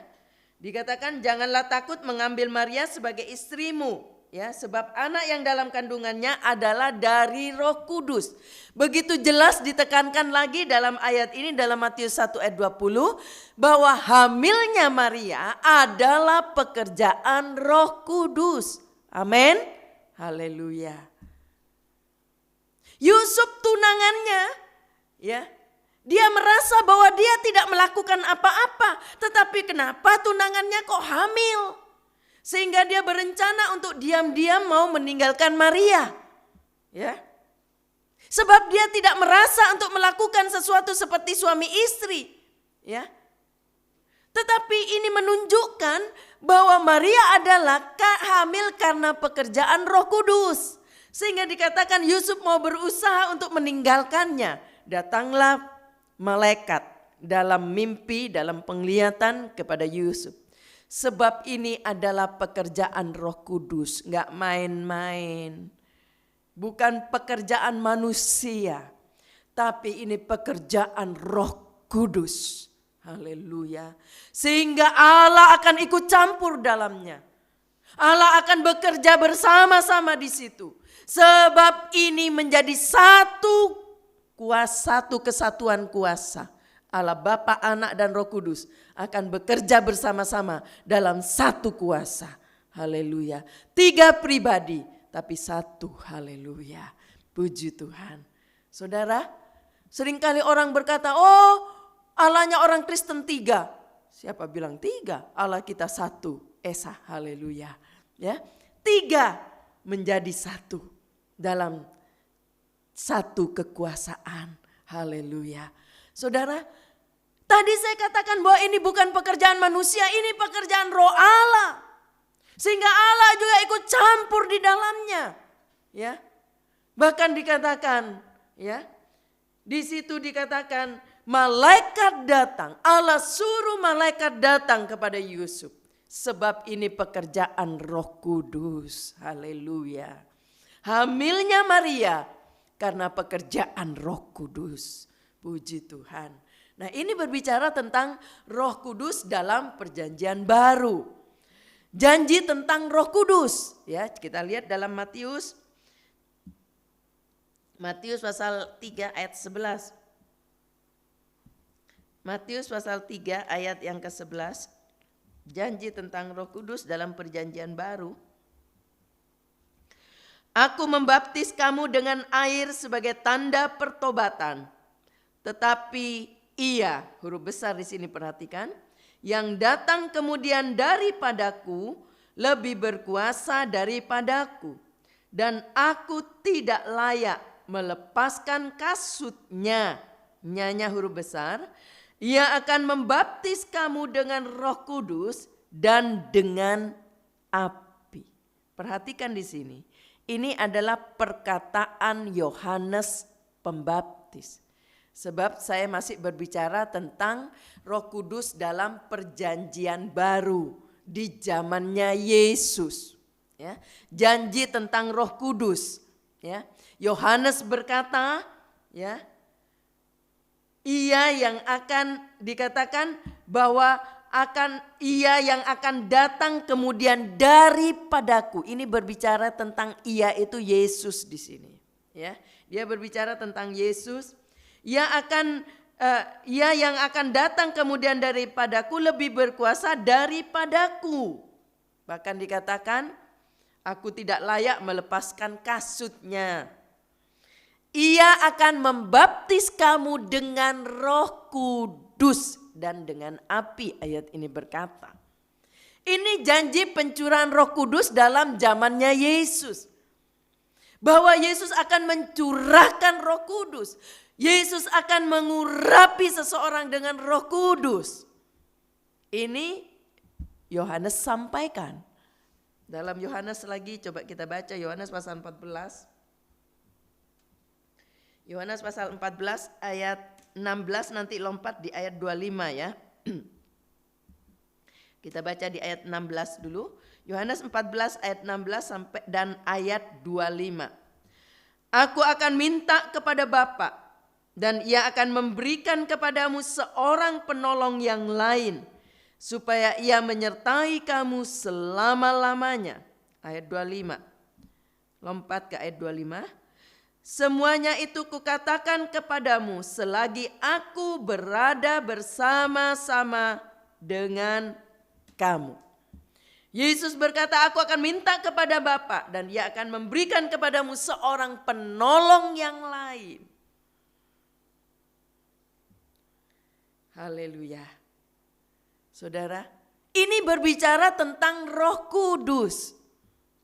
Dikatakan janganlah takut mengambil Maria sebagai istrimu, ya, sebab anak yang dalam kandungannya adalah dari Roh Kudus. Begitu jelas ditekankan lagi dalam ayat ini dalam Matius 1 ayat 20 bahwa hamilnya Maria adalah pekerjaan Roh Kudus. Amin. Haleluya. Yusuf tunangannya, ya, dia merasa bahwa dia tidak melakukan apa-apa, tetapi kenapa tunangannya kok hamil? Sehingga dia berencana untuk diam-diam mau meninggalkan Maria. Ya. Sebab dia tidak merasa untuk melakukan sesuatu seperti suami istri. Ya. Tetapi ini menunjukkan bahwa Maria adalah hamil karena pekerjaan Roh Kudus. Sehingga dikatakan Yusuf mau berusaha untuk meninggalkannya. Datanglah malaikat dalam mimpi, dalam penglihatan kepada Yusuf. Sebab ini adalah pekerjaan Roh Kudus, enggak main-main. Bukan pekerjaan manusia, tapi ini pekerjaan Roh Kudus. Haleluya. Sehingga Allah akan ikut campur dalamnya. Allah akan bekerja bersama-sama di situ. Sebab ini menjadi satu kesatuan kuasa. Allah Bapa, Anak dan Roh Kudus akan bekerja bersama-sama dalam satu kuasa. Haleluya. 3 pribadi tapi satu. Haleluya. Puji Tuhan. Saudara, seringkali orang berkata, oh Allahnya orang Kristen 3. Siapa bilang 3? Allah kita satu. Esa. Haleluya. Ya, 3 menjadi satu dalam satu kekuasaan. Haleluya. Saudara, tadi saya katakan bahwa ini bukan pekerjaan manusia, ini pekerjaan Roh Allah. Sehingga Allah juga ikut campur di dalamnya. Ya. Bahkan dikatakan, ya. Di situ dikatakan malaikat datang, Allah suruh malaikat datang kepada Yusuf. Sebab ini pekerjaan Roh Kudus. Haleluya. Hamilnya Maria karena pekerjaan Roh Kudus. Puji Tuhan. Nah, ini berbicara tentang Roh Kudus dalam perjanjian baru. Janji tentang Roh Kudus, ya, kita lihat dalam Matius Matius pasal 3 ayat 11. Matius pasal 3 ayat yang ke-11. Janji tentang Roh Kudus dalam perjanjian baru. Aku membaptis kamu dengan air sebagai tanda pertobatan. Tetapi Ia, huruf besar di sini perhatikan, yang datang kemudian daripadaku lebih berkuasa daripadaku, dan aku tidak layak melepaskan kasutnya. Nyanya huruf besar. Ia akan membaptis kamu dengan Roh Kudus dan dengan api. Perhatikan di sini. Ini adalah perkataan Yohanes Pembaptis. Sebab saya masih berbicara tentang Roh Kudus dalam perjanjian baru di zamannya Yesus. Ya, janji tentang Roh Kudus. Ya, Yohanes berkata, ya, Ia yang akan dikatakan bahwa Ia yang akan datang kemudian daripadaku. Ini berbicara tentang Ia itu Yesus di sini. Ya, dia berbicara tentang Yesus. Ia yang akan datang kemudian daripadaku lebih berkuasa daripadaku. Bahkan dikatakan, aku tidak layak melepaskan kasutnya. Ia akan membaptis kamu dengan Roh Kudus dan dengan api, ayat ini berkata. Ini janji pencurahan Roh Kudus dalam zamannya Yesus. Bahwa Yesus akan mencurahkan Roh Kudus. Yesus akan mengurapi seseorang dengan Roh Kudus. Ini Yohanes sampaikan. Dalam Yohanes lagi, coba kita baca Yohanes pasal 14. Yohanes pasal 14 ayat 16, nanti lompat di ayat 25 ya. Kita baca di ayat 16 dulu. Yohanes 14 ayat 16 sampai dan ayat 25. Aku akan minta kepada Bapa dan Ia akan memberikan kepadamu seorang penolong yang lain, supaya Ia menyertai kamu selama-lamanya. Ayat 25. Lompat ke ayat 25. Semuanya itu kukatakan kepadamu selagi aku berada bersama-sama dengan kamu. Yesus berkata, aku akan minta kepada Bapa dan Ia akan memberikan kepadamu seorang penolong yang lain. Haleluya. Saudara, ini berbicara tentang Roh Kudus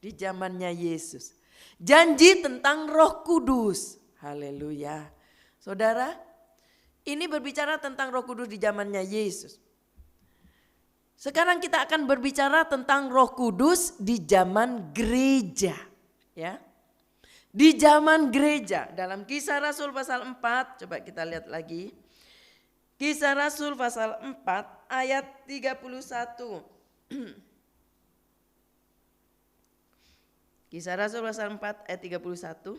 di zamannya Yesus. Janji tentang Roh Kudus. Haleluya. Saudara, ini berbicara tentang Roh Kudus di zamannya Yesus. Sekarang kita akan berbicara tentang Roh Kudus di zaman gereja, ya. Di zaman gereja, dalam Kisah Rasul pasal 4, coba kita lihat lagi. Kisah Rasul pasal 4 ayat 31. Kisah Rasul pasal 4 ayat 31.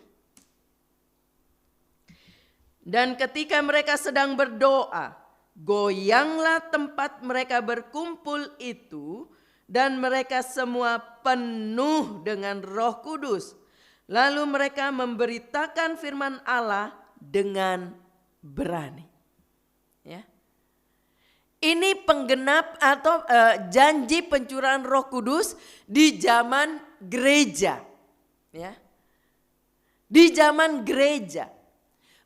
Dan ketika mereka sedang berdoa, goyanglah tempat mereka berkumpul itu, dan mereka semua penuh dengan Roh Kudus. Lalu mereka memberitakan firman Allah dengan berani. Ya. Ini penggenap atau janji pencurahan Roh Kudus di zaman gereja. Ya. Di zaman gereja.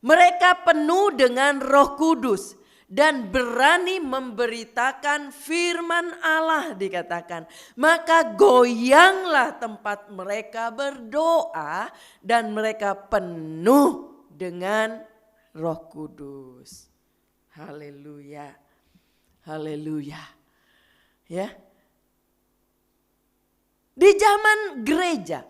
Mereka penuh dengan Roh Kudus dan berani memberitakan firman Allah, dikatakan. Maka goyanglah tempat mereka berdoa dan mereka penuh dengan Roh Kudus. Haleluya. Haleluya. Ya. Di zaman gereja,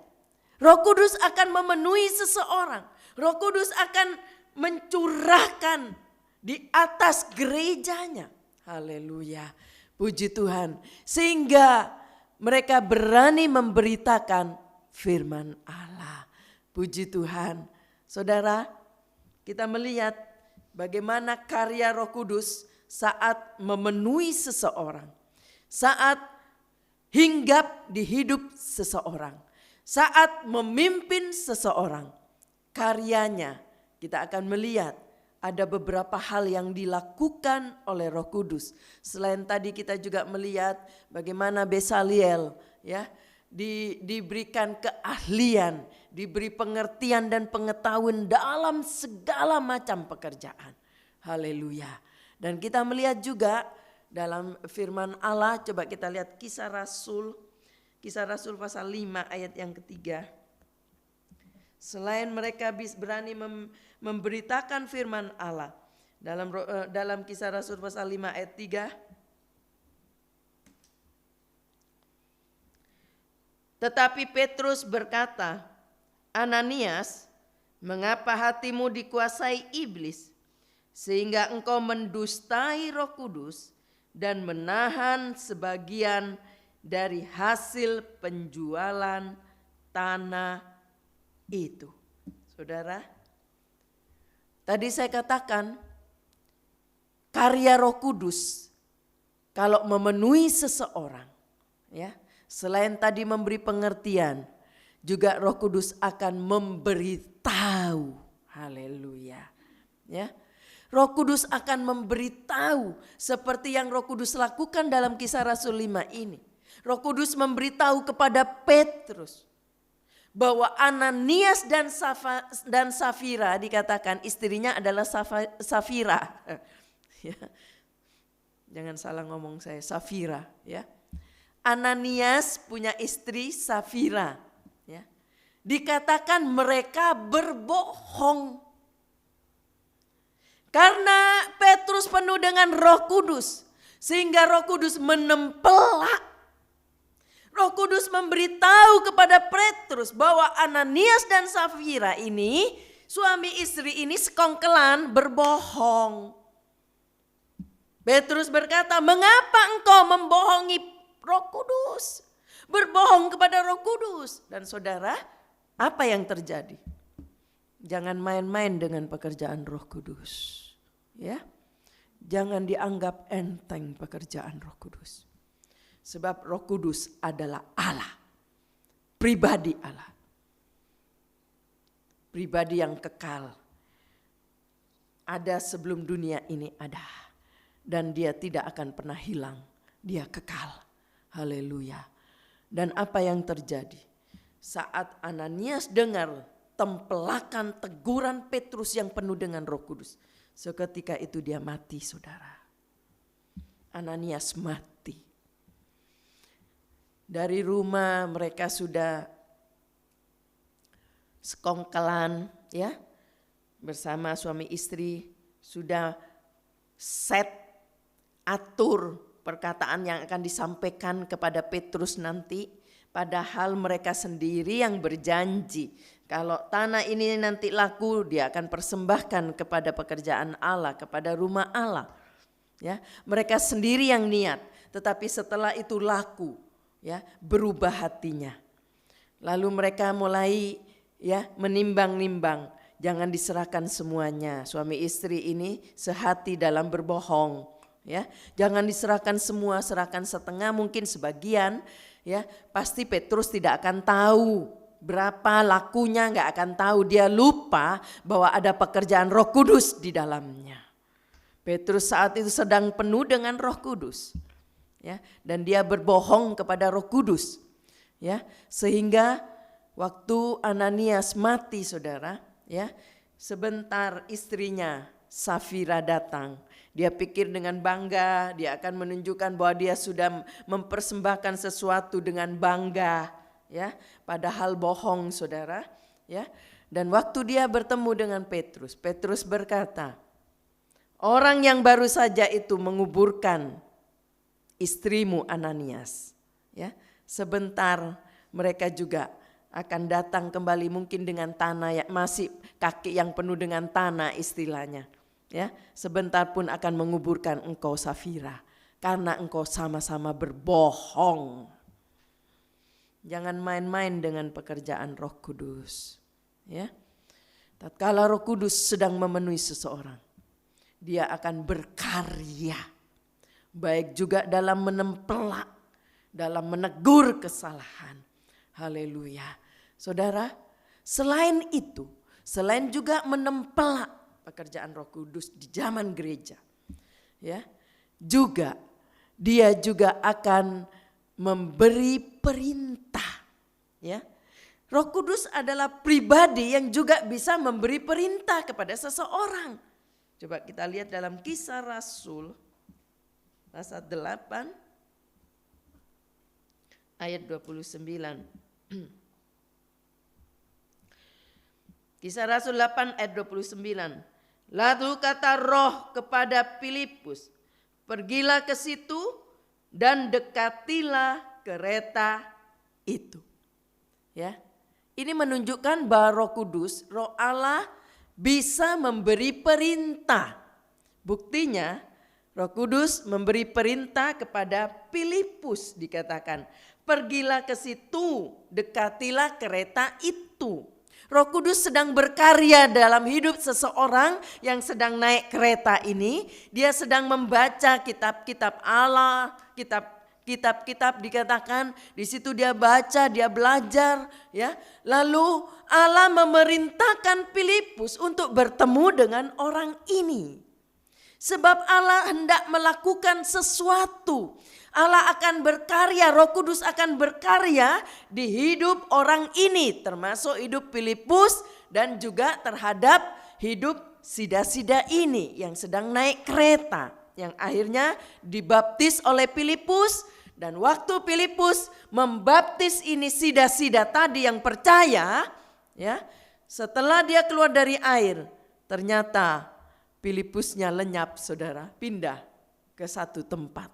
Roh Kudus akan memenuhi seseorang. Roh Kudus akan mencurahkan di atas gerejanya. Haleluya. Puji Tuhan. Sehingga mereka berani memberitakan firman Allah. Puji Tuhan. Saudara, kita melihat bagaimana karya Roh Kudus saat memenuhi seseorang. Saat hinggap di hidup seseorang. Saat memimpin seseorang. karyanya, kita akan melihat ada beberapa hal yang dilakukan oleh Roh Kudus. Selain tadi kita juga melihat bagaimana Besaliel ya diberikan keahlian, diberi pengertian dan pengetahuan dalam segala macam pekerjaan. Haleluya. Dan kita melihat juga dalam firman Allah, coba kita lihat Kisah Rasul pasal 5 ayat yang ketiga. Selain mereka berani memberitakan firman Allah, dalam Kisah Rasul pasal 5 ayat 3. Tetapi Petrus berkata, Ananias, mengapa hatimu dikuasai iblis, sehingga engkau mendustai Roh Kudus dan menahan sebagian dari hasil penjualan tanah itu. Saudara, tadi saya katakan karya Roh Kudus kalau memenuhi seseorang, ya, selain tadi memberi pengertian, juga Roh Kudus akan memberitahu. Haleluya. Ya. Roh Kudus akan memberitahu seperti yang Roh Kudus lakukan dalam Kisah Rasul 5 ini. Roh Kudus memberitahu kepada Petrus bahwa Ananias dan Safira, dikatakan istrinya adalah Safira. Ya. Jangan salah ngomong saya, Safira. Ya. Ananias punya istri Safira. Ya. Dikatakan mereka berbohong. Karena Petrus penuh dengan Roh Kudus, sehingga Roh Kudus menempelak. Roh Kudus memberitahu kepada Petrus bahwa Ananias dan Safira ini, suami istri ini sekongkelan berbohong. Petrus berkata, mengapa engkau membohongi Roh Kudus? Berbohong kepada Roh Kudus. Dan saudara, apa yang terjadi? Jangan main-main dengan pekerjaan Roh Kudus. Ya, jangan dianggap enteng pekerjaan Roh Kudus. Sebab Roh Kudus adalah Allah, pribadi Allah. Pribadi yang kekal. Ada sebelum dunia ini ada. Dan dia tidak akan pernah hilang, dia kekal. Haleluya. Dan apa yang terjadi? Saat Ananias dengar tempelakan teguran Petrus yang penuh dengan Roh Kudus, seketika itu dia mati, saudara. Ananias mati. Dari rumah mereka sudah sekongkelan, ya, bersama suami istri, sudah set, atur perkataan yang akan disampaikan kepada Petrus nanti. Padahal mereka sendiri yang berjanji kalau tanah ini nanti laku, dia akan persembahkan kepada pekerjaan Allah, kepada rumah Allah. Ya, mereka sendiri yang niat, tetapi setelah itu laku, ya, berubah hatinya. Lalu mereka mulai, ya, menimbang-nimbang, jangan diserahkan semuanya. Suami istri ini sehati dalam berbohong, ya. Jangan diserahkan semua, serahkan setengah, mungkin sebagian. Ya, pasti Petrus tidak akan tahu berapa lakunya, nggak akan tahu. Dia lupa bahwa ada pekerjaan Roh Kudus di dalamnya. Petrus saat itu sedang penuh dengan Roh Kudus, ya, dan dia berbohong kepada Roh Kudus, ya, sehingga waktu Ananias mati, saudara, ya, sebentar istrinya Safira datang. Dia pikir dengan bangga, dia akan menunjukkan bahwa dia sudah mempersembahkan sesuatu dengan bangga, ya, padahal bohong, saudara, ya. Dan waktu dia bertemu dengan Petrus, Petrus berkata, orang yang baru saja itu menguburkan istrimu Ananias, ya, sebentar mereka juga akan datang kembali, mungkin dengan tanah yang masih kaki yang penuh dengan tanah istilahnya. Ya, sebentar pun akan menguburkan engkau Safira, karena engkau sama-sama berbohong. Jangan main-main dengan pekerjaan Roh Kudus. Ya, tatkala Roh Kudus sedang memenuhi seseorang, dia akan berkarya, baik juga dalam menempelak, dalam menegur kesalahan. Haleluya. Saudara, selain itu, Selain juga menempelak pekerjaan Roh Kudus di zaman gereja, ya, juga dia juga akan memberi perintah, ya. Roh Kudus adalah pribadi yang juga bisa memberi perintah kepada seseorang. Coba kita lihat dalam Kisah Rasul pasal 8 ayat 29. Kisah Rasul 8 ayat 29. Lalu kata Roh kepada Filipus, pergilah ke situ dan dekatilah kereta itu. Ya. Ini menunjukkan bahwa Roh Kudus, Roh Allah bisa memberi perintah. Buktinya Roh Kudus memberi perintah kepada Filipus, dikatakan, pergilah ke situ, dekatilah kereta itu. Roh Kudus sedang berkarya dalam hidup seseorang yang sedang naik kereta ini. Dia sedang membaca kitab-kitab Allah, kitab-kitab dikatakan, di situ dia baca, dia belajar, ya. Lalu Allah memerintahkan Filipus untuk bertemu dengan orang ini. Sebab Allah hendak melakukan sesuatu. Allah akan berkarya, Roh Kudus akan berkarya di hidup orang ini, termasuk hidup Filipus dan juga terhadap hidup sida-sida ini yang sedang naik kereta, yang akhirnya dibaptis oleh Filipus. Dan waktu Filipus membaptis ini sida-sida tadi yang percaya, ya, setelah dia keluar dari air, ternyata Filipusnya lenyap, saudara, pindah ke satu tempat.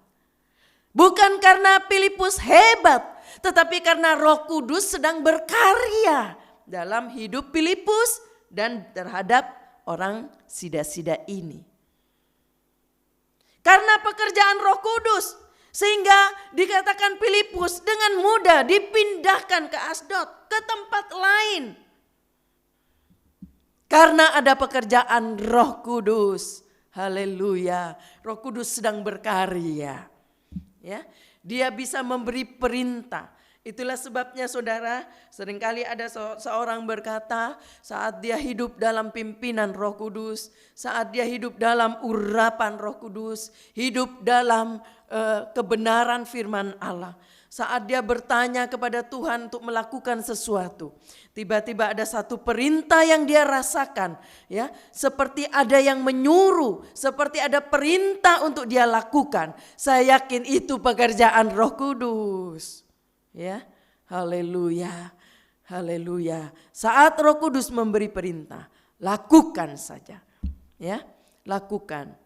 Bukan karena Filipus hebat, tetapi karena Roh Kudus sedang berkarya dalam hidup Filipus dan terhadap orang sida-sida ini. Karena pekerjaan Roh Kudus, sehingga dikatakan Filipus dengan mudah dipindahkan ke Asdod, ke tempat lain. Karena ada pekerjaan Roh Kudus. Haleluya. Roh Kudus sedang berkarya. Ya, dia bisa memberi perintah. Itulah sebabnya saudara, seringkali ada seorang berkata saat dia hidup dalam pimpinan Roh Kudus, saat dia hidup dalam urapan Roh Kudus, hidup dalam kebenaran firman Allah, saat dia bertanya kepada Tuhan untuk melakukan sesuatu, tiba-tiba ada satu perintah yang dia rasakan, ya, seperti ada yang menyuruh, seperti ada perintah untuk dia lakukan. Saya yakin itu pekerjaan Roh Kudus. Ya, haleluya, haleluya. Saat Roh Kudus memberi perintah, lakukan saja, ya, lakukan.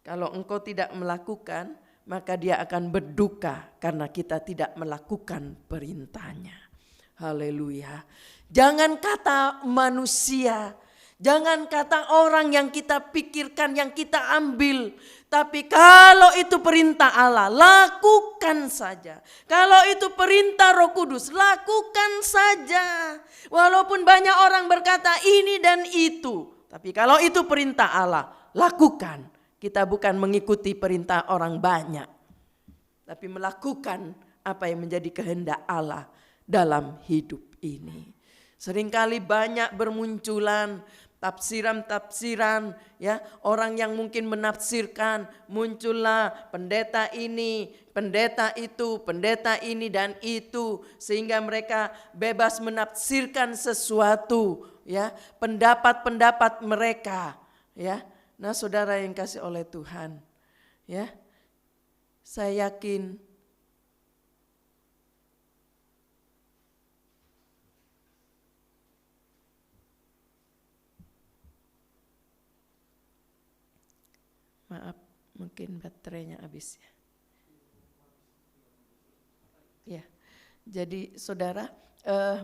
Kalau engkau tidak melakukan, maka dia akan berduka karena kita tidak melakukan perintahnya. Haleluya. Jangan kata manusia, jangan kata orang yang kita pikirkan, yang kita ambil. Tapi kalau itu perintah Allah, lakukan saja. Kalau itu perintah Roh Kudus, lakukan saja. Walaupun banyak orang berkata ini dan itu, tapi kalau itu perintah Allah, lakukan. Kita bukan mengikuti perintah orang banyak, tapi melakukan apa yang menjadi kehendak Allah dalam hidup ini. Seringkali banyak bermunculan tafsiran-tafsiran, ya, orang yang mungkin menafsirkan, muncullah pendeta ini, pendeta itu, pendeta ini dan itu, sehingga mereka bebas menafsirkan sesuatu, ya, pendapat-pendapat mereka, ya. Nah, saudara yang kasih oleh Tuhan, ya, saya yakin maaf, mungkin baterainya habis ya. Ya, jadi saudara,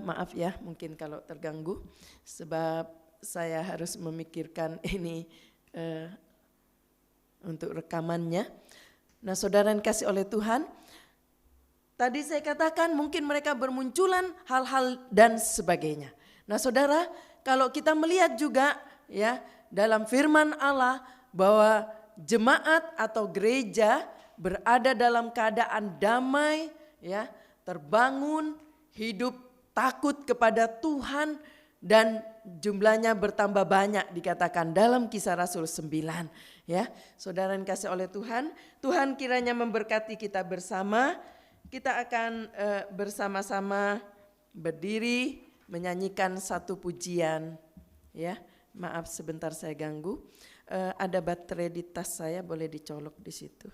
maaf ya, mungkin kalau terganggu, sebab saya harus memikirkan ini untuk rekamannya. Nah, saudara yang kasih oleh Tuhan, tadi saya katakan mungkin mereka bermunculan hal-hal dan sebagainya. Nah, saudara, kalau kita melihat juga, ya, dalam firman Allah bahwa jemaat atau gereja berada dalam keadaan damai, ya, terbangun, hidup takut kepada Tuhan dan jumlahnya bertambah banyak dikatakan dalam Kisah Rasul 9. Ya, saudara yang kasih oleh Tuhan, Tuhan kiranya memberkati kita bersama. Kita akan bersama-sama berdiri menyanyikan satu pujian. Ya, maaf sebentar saya ganggu. Ada baterai di tas saya, boleh dicolok di situ.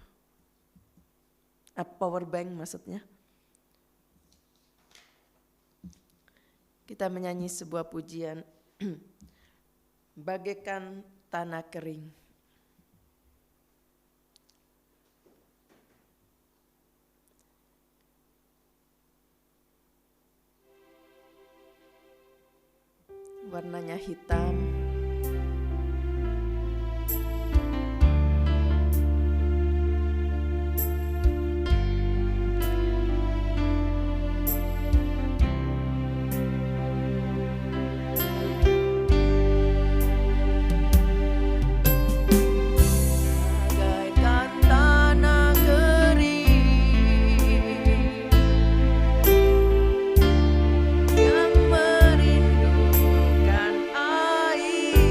Power bank maksudnya. Kita menyanyi sebuah pujian. Bagaikan tanah kering. Warnanya hitam. Bagaikan tanah kering yang merindukan air.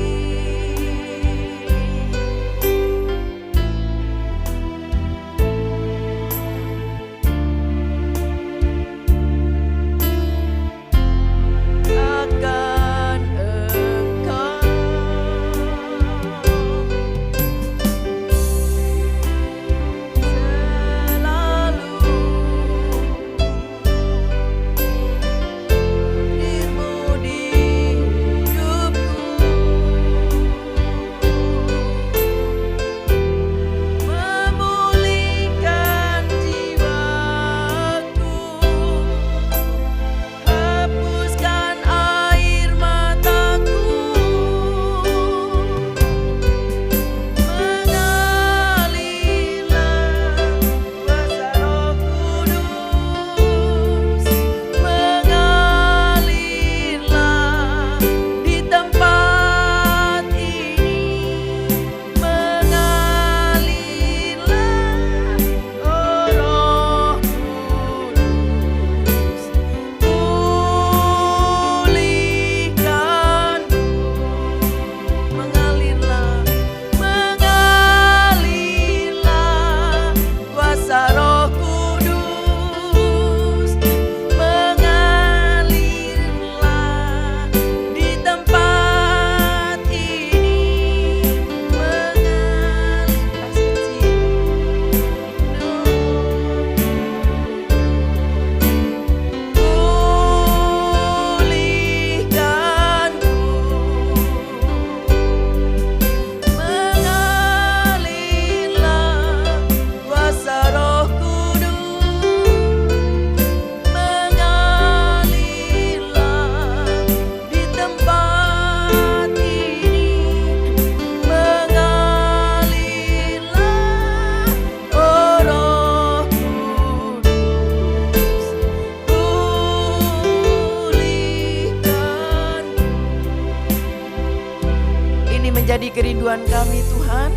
Akan Engkau selalu hadirmu di hidupku, memulihkan jiwaku, hapuskan air mataku, mengalirlah kuasa Roh Kudus, mengalirlah di tempat ini, mengalirlah, oh Roh Kudus, pulihkanku, mengalirlah, mengalirlah kuasa Roh Kudus, mengalirlah di tempat ini, mengalir pulihkanku, mengalirlah kuasa Roh Kudus, mengalirlah di tempat ini, mengalirlah, oh Roh Kudus, pulihkanku. Ini menjadi kerinduan kami Tuhan.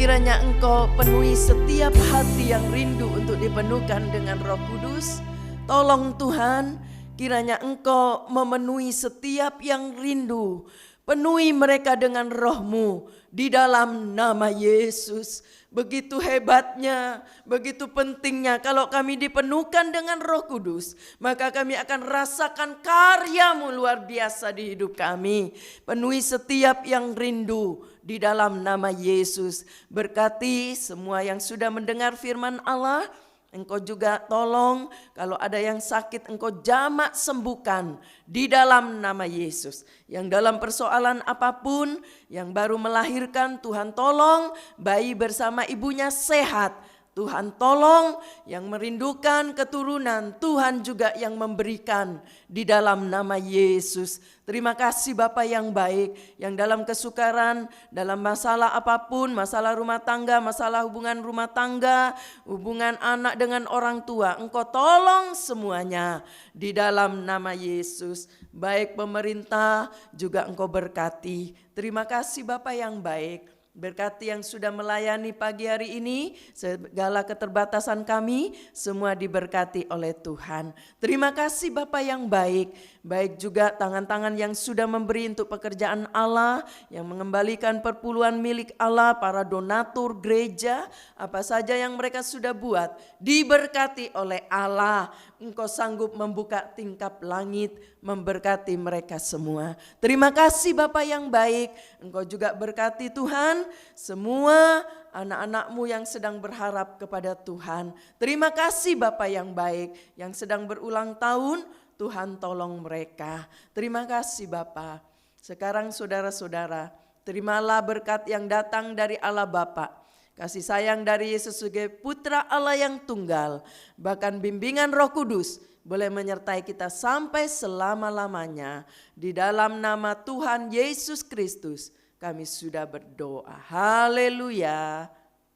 Kiranya Engkau penuhi setiap hati yang rindu untuk dipenuhkan dengan Roh Kudus. Tolong Tuhan, kiranya Engkau memenuhi setiap yang rindu. Penuhi mereka dengan Roh-Mu di dalam nama Yesus. Begitu hebatnya, begitu pentingnya kalau kami dipenuhkan dengan Roh Kudus, maka kami akan rasakan karya-Mu luar biasa di hidup kami. Penuhi setiap yang rindu di dalam nama Yesus. Berkati semua yang sudah mendengar firman Allah. Engkau juga tolong kalau ada yang sakit Engkau jamak sembuhkan di dalam nama Yesus. Yang dalam persoalan apapun, yang baru melahirkan, Tuhan tolong bayi bersama ibunya sehat. Tuhan tolong yang merindukan keturunan, Tuhan juga yang memberikan di dalam nama Yesus. Terima kasih Bapa yang baik, yang dalam kesukaran, dalam masalah apapun, masalah rumah tangga, masalah hubungan rumah tangga, hubungan anak dengan orang tua, Engkau tolong semuanya di dalam nama Yesus. Baik pemerintah juga Engkau berkati. Terima kasih Bapa yang baik. Berkati yang sudah melayani pagi hari ini, segala keterbatasan kami semua diberkati oleh Tuhan. Terima kasih Bapa yang baik, baik juga tangan-tangan yang sudah memberi untuk pekerjaan Allah, yang mengembalikan perpuluhan milik Allah, para donatur gereja, apa saja yang mereka sudah buat, diberkati oleh Allah. Engkau sanggup membuka tingkap langit, memberkati mereka semua. Terima kasih Bapa yang baik, Engkau juga berkati Tuhan semua anak-anak-Mu yang sedang berharap kepada Tuhan. Terima kasih Bapa yang baik, yang sedang berulang tahun, Tuhan tolong mereka. Terima kasih Bapa. Sekarang saudara-saudara, terimalah berkat yang datang dari Allah Bapa, kasih sayang dari Yesus sebagai Putra Allah yang tunggal, bahkan bimbingan Roh Kudus boleh menyertai kita sampai selama-lamanya. Di dalam nama Tuhan Yesus Kristus kami sudah berdoa. Haleluya.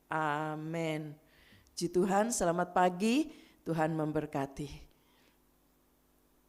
Amin. Puji Tuhan, selamat pagi. Tuhan memberkati.